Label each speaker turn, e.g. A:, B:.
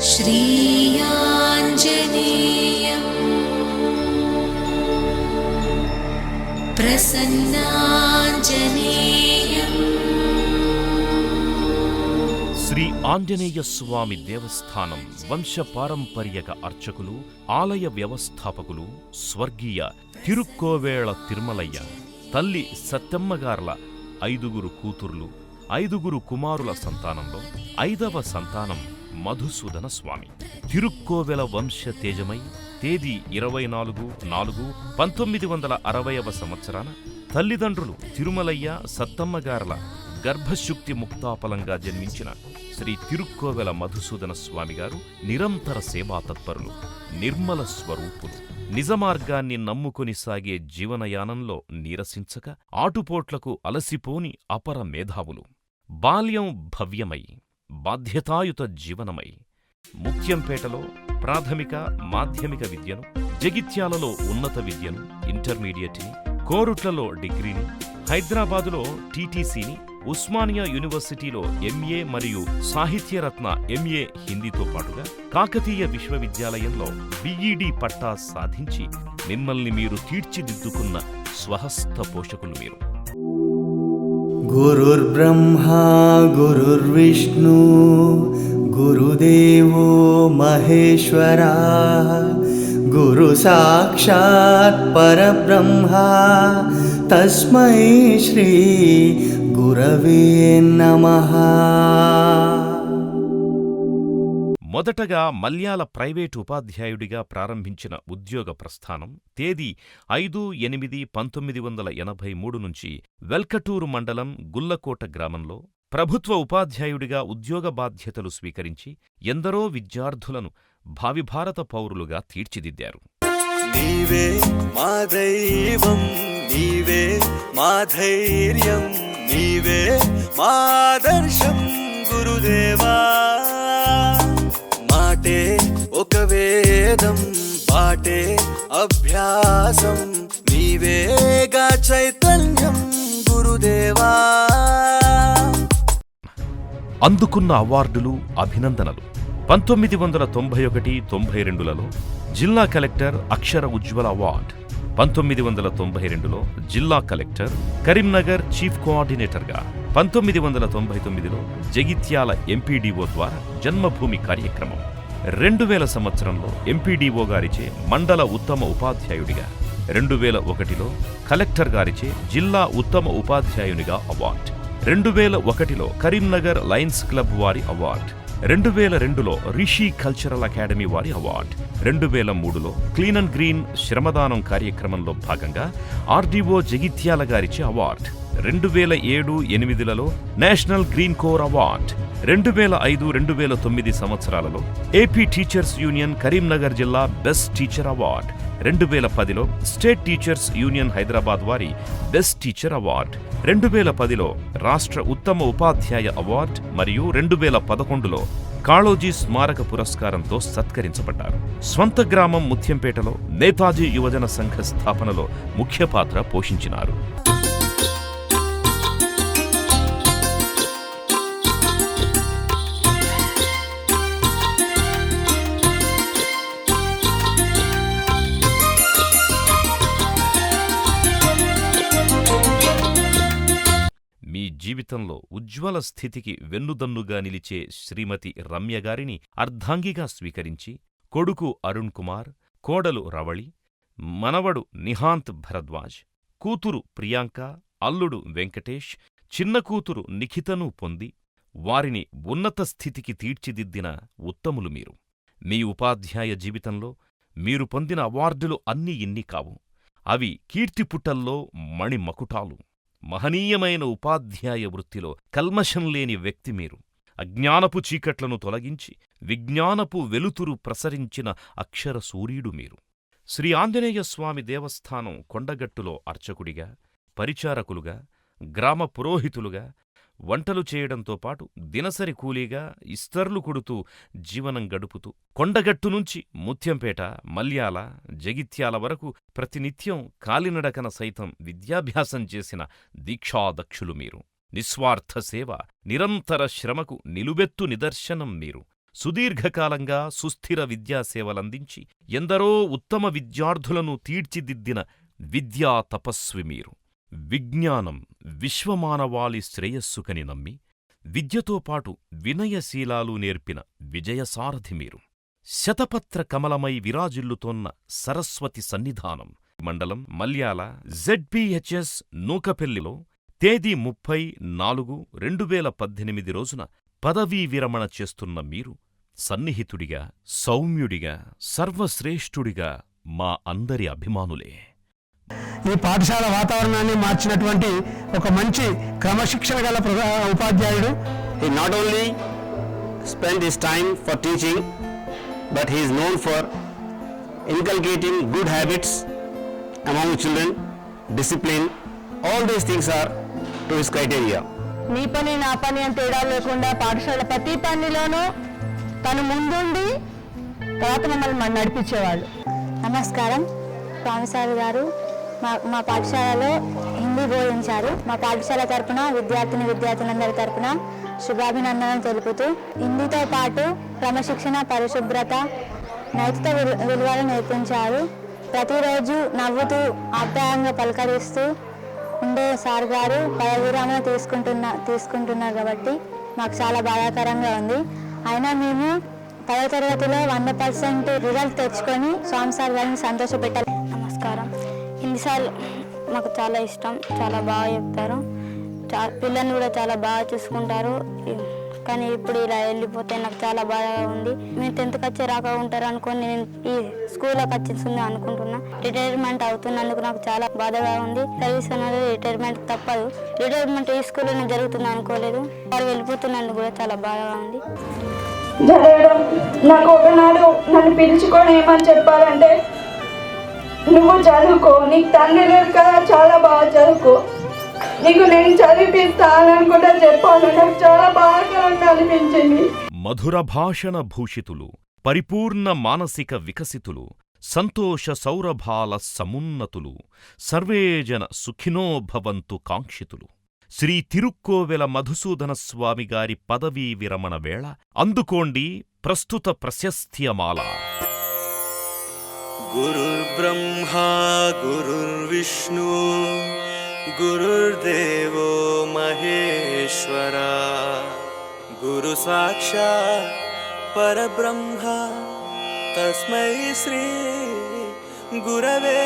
A: श्रीयाञ्जनेयं प्रसन्नाञ्जनेयम्।
B: శ్రీ ఆంజనేయ స్వామి దేవస్థానం వంశపారంపర్యక అర్చకులు, ఆలయ వ్యవస్థాపకులు స్వర్గీయ తిరుక్కోవేళ తిరుమలయ్య, తల్లి సత్తెమ్మగార్ల 5 కూతుర్లు, 5 కుమారుల సంతానంలో 5వ సంతానం మధుసూదన స్వామి. తిరుక్కోవెల వంశ తేజమై తేదీ 24/4/1960వ సంవత్సరాన తల్లిదండ్రులు తిరుమలయ్య సత్తమ్మగార్ల గర్భశుక్తి ముక్తాపలంగా జన్మించిన శ్రీ తిరుక్కోవెల మధుసూదన స్వామిగారు నిరంతర సేవాతత్పరులు, నిర్మల స్వరూపులు. నిజమార్గాన్ని నమ్ముకొని సాగే జీవనయానంలో నీరసించక ఆటుపోట్లకు అలసిపోని అపర మేధావులు. బాల్యం భవ్యమై, బాధ్యతాయుత జీవనమై ముత్యంపేటలో ప్రాథమిక, మాధ్యమిక విద్యను, జగిత్యాలలో ఉన్నత విద్యను, ఇంటర్మీడియట్ని, కోరుట్లలో డిగ్రీని, హైదరాబాదులో టీటీసీని, ఉస్మానియా యూనివర్సిటీలో ఎంఏ మరియు సాహిత్యరత్న ఎంఏ హిందీతో పాటుగా కాకతీయ విశ్వవిద్యాలయంలో బిఈడి పట్టా సాధించి మిమ్మల్ని మీరు తీర్చిదిద్దుకున్న స్వహస్త పోషకులు మీరు.
C: గురుర్బ్రహ్మా గురుర్విష్ణు గురుదేవో మహేశ్వరా గురు సాక్షాత్ పరబ్రహ్మ తస్మై శ్రీ గురవే నమః.
B: మొదటగా మల్యాల ప్రైవేటు ఉపాధ్యాయుడిగా ప్రారంభించిన ఉద్యోగ ప్రస్థానం తేదీ 5/8/1983 నుంచి వెల్కటూరు మండలం గుల్లకోట గ్రామంలో ప్రభుత్వ ఉపాధ్యాయుడిగా ఉద్యోగ బాధ్యతలు స్వీకరించి ఎందరో విద్యార్థులను భావిభారత పౌరులుగా తీర్చిదిద్దారు.
D: నీవే మా దైవం, నీవే మా ధైర్యం, నీవే మా ఆదర్శం గురుదేవా. మాటే ఒక వేదం, పాటే అభ్యాసం, నీవేగా చైతన్యం గురుదేవా.
B: అందుకున్న అవార్డులు, అభినందనలు 1991-92లలో జిల్లా కలెక్టర్ అక్షర ఉజ్వల అవార్డ్, 1992లో జిల్లా కలెక్టర్, కరీంనగర్ చీఫ్ కోఆర్డినేటర్గా, 1999లో జగిత్యాల ఎంపీడీఓ ద్వారా జన్మభూమి కార్యక్రమం, 2000 సంవత్సరంలో ఎంపీడీఓ గారిచే మండల ఉత్తమ ఉపాధ్యాయుడిగా, 2001లో కలెక్టర్ గారిచే జిల్లా ఉత్తమ ఉపాధ్యాయునిగా అవార్డు, 2001లో కరీంనగర్ లయన్స్ క్లబ్ వారి అవార్డు, 2002లో రిషి కల్చరల్ అకాడమీ వారి అవార్డు, 2003లో క్లీన్ అండ్ గ్రీన్ శ్రమదానం కార్యక్రమంలో భాగంగా ఆర్డీఓ జగిత్యాల గారిచే అవార్డు, 2007-8లలో నేషనల్ గ్రీన్ కోర్ అవార్డు, 2005-2009 సంవత్సరాలలో ఏపీ టీచర్స్ యూనియన్ కరీంనగర్ జిల్లా బెస్ట్ టీచర్ అవార్డు, 2010లో స్టేట్ టీచర్స్ యూనియన్ హైదరాబాద్ వారి బెస్ట్ టీచర్ అవార్డు, 2010లో రాష్ట్ర ఉత్తమ ఉపాధ్యాయ అవార్డు మరియు 2011లో కాళోజీ స్మారక పురస్కారంతో సత్కరించబడ్డారు. స్వంత గ్రామం ముత్యంపేటలో నేతాజీ యువజన సంఘ స్థాపనలో ముఖ్య పాత్ర పోషించినారు. మీ జీవితంలో ఉజ్వల స్థితికి వెన్నుదన్నుగా నిలిచే శ్రీమతి రమ్యగారిని అర్ధాంగిగా స్వీకరించి కొడుకు అరుణ్ కుమార్, కోడలు రవళి, మనవడు నిహాంత్ భరద్వాజ్, కూతురు ప్రియాంక, అల్లుడు వెంకటేష్, చిన్న కూతురు నిఖితను పొంది వారిని ఉన్నత స్థితికి తీర్చిదిద్దిన ఉత్తములు మీరు. మీ ఉపాధ్యాయ జీవితంలో మీరు పొందిన అవార్డులు అన్నీ ఇన్ని కావు. అవి కీర్తిపుటల్లో మణిమకుటాలు. మహనీయమైన ఉపాధ్యాయ వృత్తిలో కల్మషం లేని వ్యక్తి మీరు. అజ్ఞానపు చీకట్లను తొలగించి విజ్ఞానపు వెలుతురు ప్రసరించిన అక్షర సూర్యుడు మీరు. శ్రీ ఆంజనేయ స్వామి దేవస్థానం కొండగట్టులో అర్చకుడిగా, పరిచారకులుగా, గ్రామ పురోహితులుగా, వంటలు చేయడంతో పాటు దినసరి కూలీగా ఇస్తర్లు కొడుతూ జీవనం గడుపుతూ కొండగట్టు నుంచి ముత్యంపేట, మల్యాల, జగిత్యాల వరకు ప్రతినిత్యం కాలినడకన సైతం విద్యాభ్యాసం చేసిన దీక్షాదక్షులు మీరు. నిస్వార్థ సేవ, నిరంతర శ్రమకు నిలువెత్తు నిదర్శనం మీరు. సుదీర్ఘకాలంగా సుస్థిర విద్యాసేవలందించి ఎందరో ఉత్తమ విద్యార్థులను తీర్చిదిద్దిన విద్యా తపస్వి మీరు. విజ్ఞానం విశ్వమానవాళి శ్రేయస్సుకని నమ్మి విద్యతో పాటు వినయశీలాలు నేర్పిన విజయసారథి మీరు. శతపత్ర కమలమై విరాజిల్లుతోన్న సరస్వతి సన్నిధానం. మండలం మల్యాల ZBHS నూకపెల్లిలో తేదీ 30/4/2018 రోజున పదవీ విరమణ చేస్తున్న మీరు సన్నిహితుడిగా, సౌమ్యుడిగా, సర్వశ్రేష్ఠుడిగా మా అందరి అభిమానులే.
A: ఈ పాఠశాల వాతావరణాన్ని మార్చినటువంటి ఒక మంచి క్రమశిక్షణ గల ఉపాధ్యాయుడు.
E: He not only spent his time for teaching, but he is known for inculcating good habits among children, discipline. All these things are to his criteria.
F: నీ పని నా పని అని తేడా లేకుండా పాఠశాల ప్రతి పనిలోనూ తను ముందుండి తర్వాత మమ్మల్ని నడిపించేవాళ్ళు.
G: నమస్కారం. స్వామిసారి గారు మా పాఠశాలలో హిందీ బోధించారు. మా పాఠశాల తరపున విద్యార్థులందరి తరపున శుభాభినందనలు తెలుపుతూ హిందీతో పాటు క్రమశిక్షణ, పరిశుభ్రత, నైతిక విలువలు నేర్పించారు. ప్రతిరోజు నవ్వుతూ ఆప్యాయంగా పలకరిస్తూ ఉండే సార్ గారు పదవీ విరమణ తీసుకుంటున్నారు కాబట్టి మాకు చాలా బాధాకరంగా ఉంది. అయినా మేము 10వ తరగతిలో 100% రిజల్ట్ తెచ్చుకొని స్వామి సార్ గారిని సంతోషపెట్టాలి. నమస్కారం. హిందీ సార్ మాకు చాలా ఇష్టం, చాలా బాగా చెప్తారు. పిల్లల్ని కూడా చాలా బాగా చూసుకుంటారు. కానీ ఇప్పుడు ఇలా వెళ్ళిపోతే నాకు చాలా బాధగా ఉంది. మీరు 10th వచ్చే రాక ఉంటారు అనుకోని నేను ఈ స్కూల్లోకి వచ్చింది అనుకుంటున్నా. రిటైర్మెంట్ అవుతున్నందుకు నాకు చాలా బాధగా ఉంది. సర్వీస్ అనేది రిటైర్మెంట్ తప్పదు. రిటైర్మెంట్ ఈ స్కూల్లోనే జరుగుతుంది అనుకోలేదు. వాళ్ళు వెళ్ళిపోతున్నందుకు కూడా చాలా బాధగా ఉంది.
H: జరగడం నాకు ఒకనాడు నన్ను పిలుచుకొని ఏమని చెప్పారంటే, నువ్వు చదువుకో, నీకు తండ్రి లేరు కదా, చాలా బాగా చదువుకో, నీకు నేను చదివిపిస్తానని కూడా చెప్పాను. నాకు చాలా బాధాకరంగా అనిపించింది.
B: మధుర భాషణ భూషితులు, పరిపూర్ణ మానసిక వికసితులు, సంతోష సౌరభాల సమున్నతులు, సర్వేజన సుఖినో భవంతు కాంక్షితులు. శ్రీ తిరుక్కోవెల మధుసూదన స్వామి గారి పదవీ విరమణ వేళ అందుకోండి ప్రస్తుత ప్రశస్త్యమాల.
D: గురుర్బ్రహ్మా గురుర్విష్ణు గురుర్దేవో మహేశ్వరా గురు సాక్షాత్ పరబ్రహ్మ తస్మై శ్రీ గురవే